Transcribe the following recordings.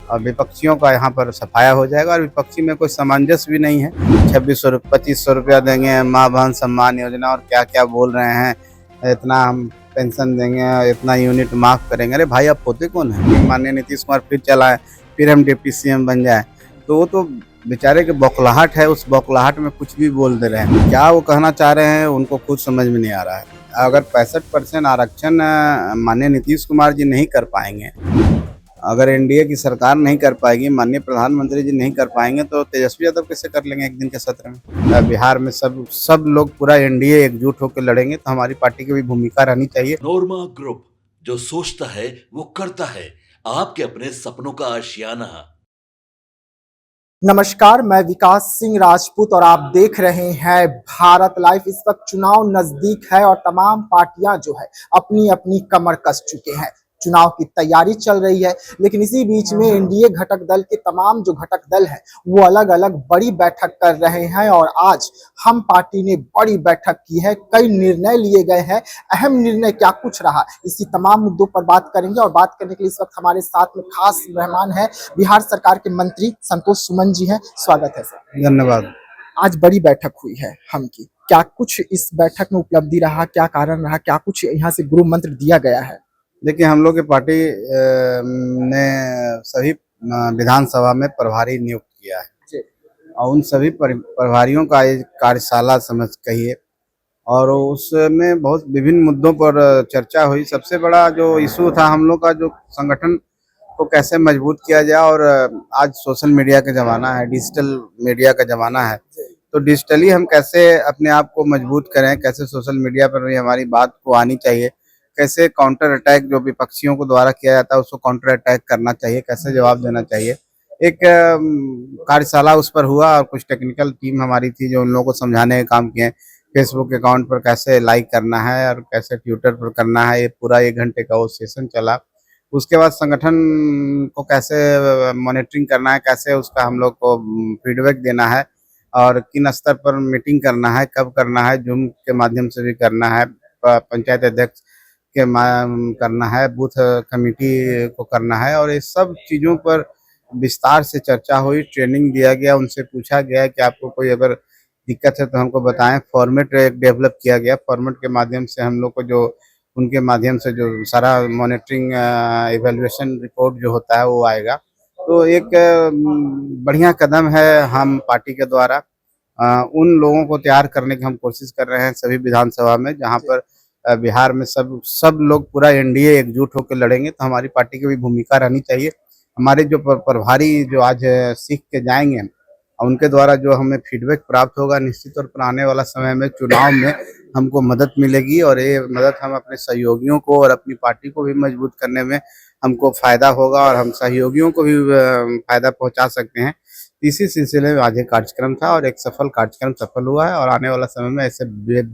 और विपक्षियों का यहाँ पर सफाया हो जाएगा और विपक्षी में कोई सामंजस्य भी नहीं है। 2600 2500 रुपया देंगे, माँ बहन सम्मान योजना और क्या क्या बोल रहे हैं, इतना हम पेंशन देंगे, इतना यूनिट माफ़ करेंगे। अरे भाई, आप होते कौन है? माननीय नीतीश कुमार फिर चलाएं, फिर हम डिप्टी सीएम बन जाए, तो वो तो बेचारे के बौखलाहट है, उस बौखलाहट में कुछ भी बोल दे रहे हैं। क्या वो कहना चाह रहे हैं उनको खुद समझ में नहीं आ रहा है। अगर 65% आरक्षण माननीय नीतीश कुमार जी नहीं कर पाएंगे, अगर एनडीए की सरकार नहीं कर पाएगी, माननीय प्रधानमंत्री जी नहीं कर पाएंगे, तो तेजस्वी यादव कैसे कर लेंगे एक दिन के सत्र में? बिहार में सब लोग पूरा एनडीए एकजुट होकर लड़ेंगे, तो हमारी पार्टी की भी भूमिका रहनी चाहिए। नोरमा ग्रुप, जो सोचता है वो करता है। आपके अपने सपनों का आशियाना। नमस्कार, मैं विकास सिंह राजपूत और आप देख रहे हैं भारत लाइव। इस वक्त चुनाव नजदीक है और तमाम पार्टियां जो है अपनी अपनी कमर कस चुके हैं। चुनाव की तैयारी चल रही है, लेकिन इसी बीच में एनडीए घटक दल के तमाम जो घटक दल हैं वो अलग अलग बड़ी बैठक कर रहे हैं और आज हम पार्टी ने बड़ी बैठक की है। कई निर्णय लिए गए हैं। अहम निर्णय क्या कुछ रहा, इसी तमाम मुद्दों पर बात करेंगे। और बात करने के लिए इस वक्त हमारे साथ में खास मेहमान है, बिहार सरकार के मंत्री संतोष सुमन जी हैं। स्वागत है सर। धन्यवाद। आज बड़ी बैठक हुई है हम की, क्या कुछ इस बैठक में उपलब्धि रहा, क्या कारण रहा, क्या कुछ यहाँ से गुरु मंत्र दिया गया है? देखिए, हम लोग की पार्टी ने सभी विधानसभा में प्रभारी नियुक्त किया है और उन सभी प्रभारियों का एक कार्यशाला समझ कहिए, और उसमें बहुत विभिन्न मुद्दों पर चर्चा हुई। सबसे बड़ा जो इशू था हम लोग का, जो संगठन को कैसे मजबूत किया जाए। और आज सोशल मीडिया का ज़माना है, डिजिटल मीडिया का ज़माना है, तो डिजिटली हम कैसे अपने आप को मजबूत करें, कैसे सोशल मीडिया पर भी हमारी बात को आनी चाहिए, कैसे काउंटर अटैक जो विपक्षियों को द्वारा किया जाता है उसको काउंटर अटैक करना चाहिए, कैसे जवाब देना चाहिए। एक कार्यशाला उस पर हुआ और कुछ टेक्निकल टीम हमारी थी जो उन लोगों को समझाने का काम किए। फेसबुक अकाउंट पर कैसे लाइक करना है और कैसे ट्विटर पर करना है, ये पूरा 1 घंटे का वो सेशन चला। उसके बाद संगठन को कैसे मॉनिटरिंग करना है, कैसे उसका हम लोग को फीडबैक देना है और किन स्तर पर मीटिंग करना है, कब करना है, जूम के माध्यम से भी करना है, पंचायत अध्यक्ष के करना है, बूथ कमेटी को करना है, और ये सब चीज़ों पर विस्तार से चर्चा हुई। ट्रेनिंग दिया गया, उनसे पूछा गया कि आपको कोई अगर दिक्कत है तो हमको बताएं। फॉर्मेट एक डेवलप किया गया, फॉर्मेट के माध्यम से हम लोग को जो उनके माध्यम से जो सारा मॉनिटरिंग इवैल्यूएशन रिपोर्ट जो होता है वो आएगा। तो एक बढ़िया कदम है हम पार्टी के द्वारा उन लोगों को तैयार करने की हम कोशिश कर रहे हैं सभी विधानसभा में, जहाँ पर बिहार में सब लोग पूरा एनडीए एकजुट होकर लड़ेंगे, तो हमारी पार्टी की भी भूमिका रहनी चाहिए। हमारे जो प्रभारी जो आज सीख के जाएंगे, उनके द्वारा जो हमें फीडबैक प्राप्त होगा, निश्चित तौर पर आने वाला समय में चुनाव में हमको मदद मिलेगी और ये मदद हम अपने सहयोगियों को और अपनी पार्टी को भी मजबूत करने में हमको फ़ायदा होगा और हम सहयोगियों को भी फ़ायदा पहुंचा सकते हैं। इसी सिलसिले में आज एक कार्यक्रम था और एक सफल कार्यक्रम सफल हुआ है और आने वाला समय में ऐसे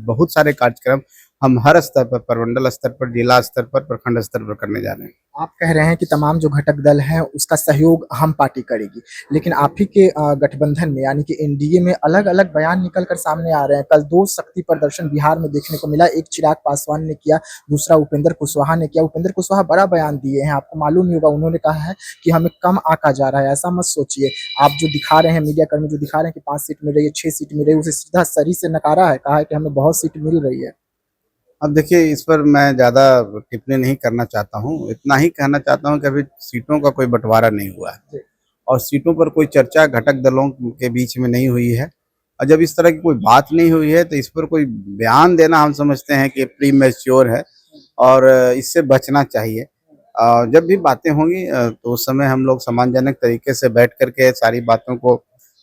बहुत सारे कार्यक्रम हम हर स्तर पर, प्रमंडल स्तर पर, जिला स्तर पर, प्रखंड स्तर पर करने जा रहे हैं। आप कह रहे हैं कि तमाम जो घटक दल हैं उसका सहयोग हम पार्टी करेगी, लेकिन आप ही के गठबंधन में यानी कि एनडीए में अलग अलग बयान निकल कर सामने आ रहे हैं। कल 2 शक्ति प्रदर्शन बिहार में देखने को मिला, एक चिराग पासवान ने किया, दूसरा उपेंद्र कुशवाहा ने किया। उपेंद्र कुशवाहा बड़ा बयान दिए हैं, आपको मालूम नहीं होगा, उन्होंने कहा है कि हमें कम आंका जा रहा है। ऐसा मत सोचिए, आप जो दिखा रहे हैं, मीडिया कर्मी जो दिखा रहे हैं कि 5 सीट मिल रही है, 6 सीट मिल रही है, उसे सीधा सरी से नकारा है, कहा है कि हमें बहुत सीट मिल रही है। अब देखिए, इस पर मैं ज़्यादा टिप्पणी नहीं करना चाहता हूँ, इतना ही कहना चाहता हूँ कि अभी सीटों का कोई बंटवारा नहीं हुआ है और सीटों पर कोई चर्चा घटक दलों के बीच में नहीं हुई है। और जब इस तरह की कोई बात नहीं हुई है तो इस पर कोई बयान देना हम समझते हैं कि प्री मैच्योर है और इससे बचना चाहिए। जब भी बातें होंगी तो उस समय हम लोग सम्मानजनक तरीके से बैठ करके सारी बातों को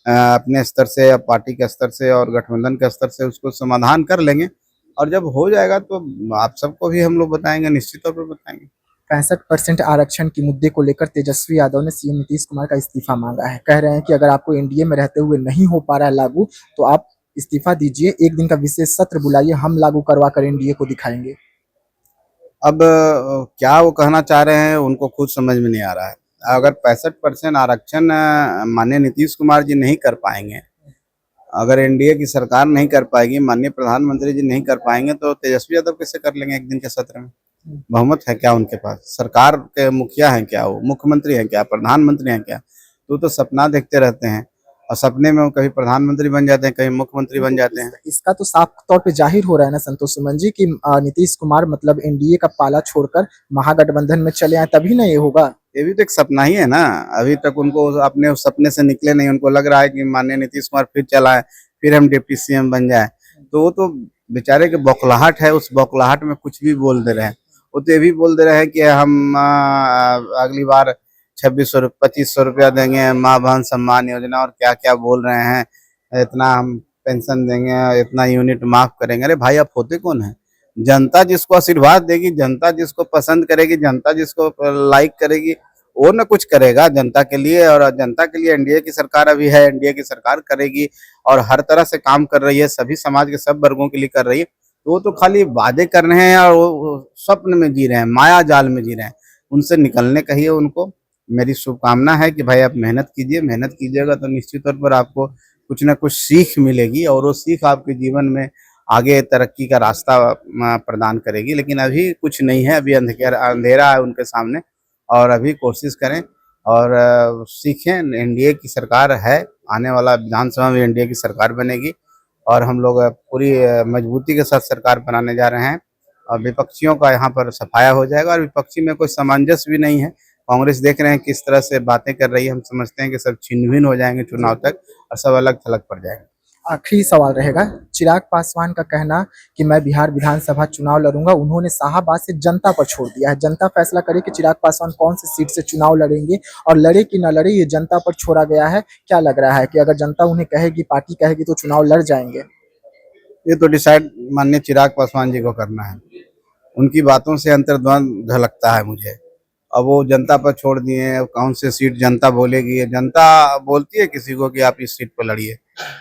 अपने स्तर से या पार्टी के स्तर से और गठबंधन के स्तर से उसको समाधान कर लेंगे और जब हो जाएगा तो आप सबको भी हम लोग बताएंगे, निश्चित तौर पर बताएंगे। 65% आरक्षण के मुद्दे को लेकर तेजस्वी यादव ने सीएम नीतीश कुमार का इस्तीफा मांगा है। कह रहे हैं कि अगर आपको एनडीए में रहते हुए नहीं हो पा रहा है लागू, तो आप इस्तीफा दीजिए, 1 दिन का विशेष सत्र बुलाइए, हम लागू करवा कर एनडीए को दिखाएंगे। अब क्या वो कहना चाह रहे हैं उनको खुद समझ में नहीं आ रहा है। अगर 65% आरक्षण माननीय नीतीश कुमार जी नहीं कर पाएंगे, अगर एनडीए की सरकार नहीं कर पाएगी, माननीय प्रधानमंत्री जी नहीं कर पाएंगे, तो तेजस्वी यादव कैसे कर लेंगे एक दिन के सत्र में? बहुमत है क्या उनके पास? सरकार के मुखिया हैं क्या? वो मुख्यमंत्री हैं क्या? प्रधानमंत्री हैं क्या? तो सपना देखते रहते हैं और सपने में वो कभी प्रधानमंत्री बन जाते हैं, कभी मुख्यमंत्री बन जाते हैं। इसका तो साफ तौर पे जाहिर हो रहा है ना संतोष सुमन जी कि नीतीश कुमार मतलब एनडीए का पाला छोड़कर महागठबंधन में चले आए, तभी ना ये होगा। ये भी तो एक सपना ही है ना। अभी तक उनको अपने उस सपने से निकले नहीं। उनको लग रहा है कि माननीय नीतीश कुमार फिर चलाए, फिर हम डिप्टी सीएम बन जाए। तो वो तो बेचारे के बौखलाहट है, उस बौखलाहट में कुछ भी बोल दे रहे हैं। वो तो ये भी बोल दे रहे हैं कि हम अगली बार 2600 रुपया देंगे, माँ बहन सम्मान योजना, और क्या क्या बोल रहे हैं, इतना हम पेंशन देंगे, इतना यूनिट माफ करेंगे। अरे भाई, आप होते कौन है? जनता जिसको आशीर्वाद देगी, जनता जिसको पसंद करेगी, जनता जिसको लाइक करेगी, वो न कुछ करेगा जनता के लिए। और जनता के लिए एनडीए की सरकार अभी है, एनडीए की सरकार करेगी और हर तरह से काम कर रही है, सभी समाज के सब वर्गों के लिए कर रही है। तो वो तो खाली वादे कर रहे हैं और वो स्वप्न में जी रहे हैं, माया जाल में जी रहे हैं। उनसे निकलने कहिए उनको। मेरी शुभकामना है कि भाई आप मेहनत कीजिए, मेहनत कीजिएगा तो निश्चित तौर पर आपको कुछ ना कुछ सीख मिलेगी और वो सीख आपके जीवन में आगे तरक्की का रास्ता प्रदान करेगी। लेकिन अभी कुछ नहीं है, अभी अंधेरा है उनके सामने। और अभी कोशिश करें और सीखें। एनडीए की सरकार है, आने वाला विधानसभा में एनडीए की सरकार बनेगी और हम लोग पूरी मजबूती के साथ सरकार बनाने जा रहे हैं। और विपक्षियों का यहाँ पर सफाया हो जाएगा और विपक्षी में कोई सामंजस्य भी नहीं है। कांग्रेस देख रहे हैं किस तरह से बातें कर रही है। हम समझते हैं कि सब छिन्न-भिन्न हो जाएंगे चुनाव तक और सब अलग थलग पड़ जाएंगे। आखिरी सवाल रहेगा, चिराग पासवान का कहना कि मैं बिहार विधानसभा चुनाव लड़ूंगा, उन्होंने शाहबाद से जनता पर छोड़ दिया है। जनता फैसला करे कि चिराग पासवान कौन सी सीट से चुनाव लड़ेंगे और लड़े कि न लड़े, ये जनता पर छोड़ा गया है। क्या लग रहा है कि अगर जनता उन्हें कहेगी, पार्टी कहेगी, तो चुनाव लड़ जाएंगे? ये तो डिसाइड माननीय चिराग पासवान जी को करना है। उनकी बातों से अंतर्द्वंद झलकता है मुझे। अब वो जनता पर छोड़ दिए, कौन सी सीट जनता बोलेगी। जनता बोलती है किसी को कि आप इस सीट पर लड़िए,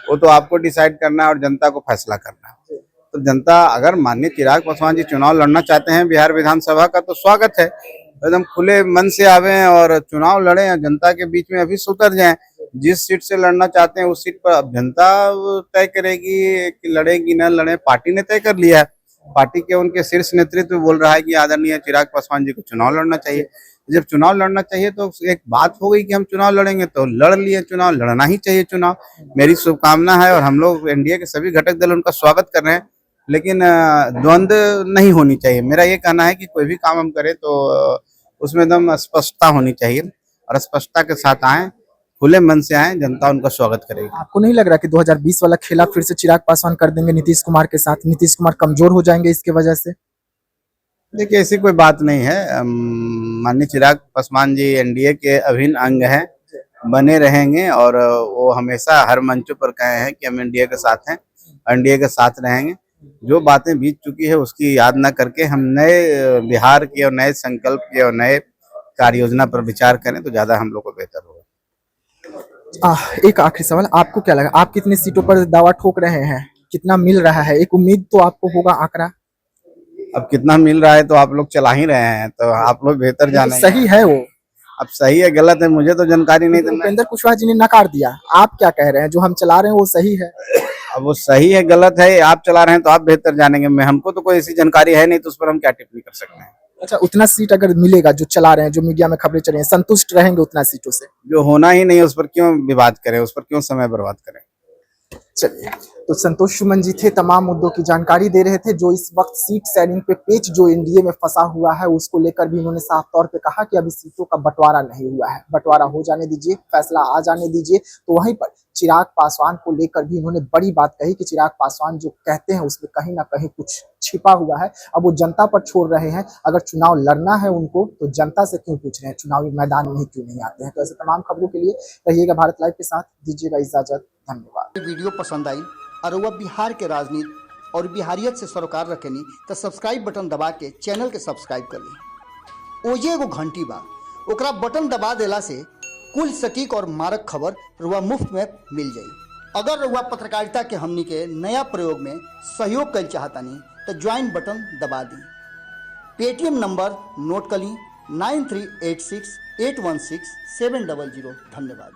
वो तो आपको डिसाइड करना है और जनता को फैसला करना है। तो जनता, अगर माननीय चिराग पासवान जी चुनाव लड़ना चाहते हैं बिहार विधानसभा का, तो स्वागत है। एकदम खुले मन से आवे और चुनाव लड़ें और जनता के बीच में अभी से उतर जाएं। जिस सीट से लड़ना चाहते हैं उस सीट पर अब जनता तय करेगी कि लड़ेगी न लड़े। पार्टी ने तय कर लिया है। पार्टी के उनके शीर्ष नेतृत्व बोल रहा है कि आदरणीय चिराग पासवान जी को चुनाव लड़ना चाहिए। जब चुनाव लड़ना चाहिए तो एक बात हो गई कि हम चुनाव लड़ेंगे, तो लड़ लिए चुनाव, लड़ना ही चाहिए चुनाव। मेरी शुभकामना है और हम लोग एनडीए के सभी घटक दल उनका स्वागत कर रहे हैं। लेकिन द्वंद्व नहीं होनी चाहिए। मेरा ये कहना है कि कोई भी काम हम करें तो उसमें एकदम स्पष्टता होनी चाहिए और स्पष्टता के साथ आए, खुले मन से आए, जनता उनका स्वागत करेगी। आपको नहीं लग रहा कि 2020 वाला खेला फिर से चिराग पासवान कर देंगे नीतीश कुमार के साथ? नीतीश कुमार कमजोर हो जाएंगे इसके वजह से? देखिए, ऐसी कोई बात नहीं है। माननीय चिराग पासवान जी एनडीए के अभिन्न अंग हैं, बने रहेंगे और वो हमेशा हर मंचों पर कहे हैं कि हम एनडीए के साथ हैं, एनडीए के साथ रहेंगे। जो बातें बीत चुकी है उसकी याद न करके हम नए बिहार की और नए संकल्प के और नए कार्य योजना पर विचार करें तो ज्यादा हम लोग को बेहतर होगा। एक आखिरी सवाल, आपको क्या लगा, आप कितनी सीटों पर दावा ठोक रहे हैं? कितना मिल रहा है? एक उम्मीद तो आपको होगा आंकड़ा। अब कितना मिल रहा है तो आप लोग चला ही रहे हैं, तो आप लोग बेहतर जानेंगे। सही है वो? अब सही है गलत है मुझे तो जानकारी नहीं। तो उपेंद्र कुशवाहा जी ने नकार दिया, आप क्या कह रहे हैं? जो हम चला रहे हैं वो सही है? अब वो सही है गलत है आप चला रहे हैं तो आप बेहतर जानेंगे। मैं, हमको तो कोई ऐसी जानकारी है नहीं, तो उस पर हम क्या टिप्पणी कर सकते हैं। अच्छा, उतना सीट अगर मिलेगा जो चला रहे हैं, जो मीडिया में खबरें चल रही हैं, संतुष्ट रहेंगे उतना सीटों से? जो होना ही नहीं है उस पर क्यों विवाद करें, उस पर क्यों समय बर्बाद करें। चलिए, तो संतोष सुमन जी थे, तमाम मुद्दों की जानकारी दे रहे थे। जो इस वक्त सीट शेयरिंग पे पेच जो एनडीए में फंसा हुआ है, उसको लेकर भी उन्होंने साफ तौर पे कहा कि अभी सीटों का बंटवारा नहीं हुआ है, बंटवारा हो जाने दीजिए, फैसला आ जाने दीजिए। तो वहीं पर चिराग पासवान को लेकर भी उन्होंने बड़ी बात कही कि चिराग पासवान जो कहते हैं उसमें कहीं ना कहीं कुछ छिपा हुआ है। अब वो जनता पर छोड़ रहे हैं, अगर चुनाव लड़ना है उनको तो जनता से क्यों पूछ रहे हैं, चुनावी मैदान में क्यों नहीं आते हैं। तो ऐसे तमाम खबरों के लिए रहिएगा भारत लाइव के साथ, दीजिएगा इजाजत, धन्यवाद। वीडियो पसंद आई और वह बिहार के राजनीति और बिहारियत से सरोकार रखेनी तो सब्सक्राइब बटन दबा के चैनल के सब्सक्राइब कर ली। ओजे एगो घंटी बा, ओकरा बटन दबा देला से कुल सटीक और मारक खबर रुआ मुफ्त में मिल जाई। अगर रुआ पत्रकारिता के हमनी के नया प्रयोग में सहयोग कर चाहतानी तो ज्वाइन बटन दबा दी। पेटीएम नंबर नोट कर ली 9386816700। धन्यवाद।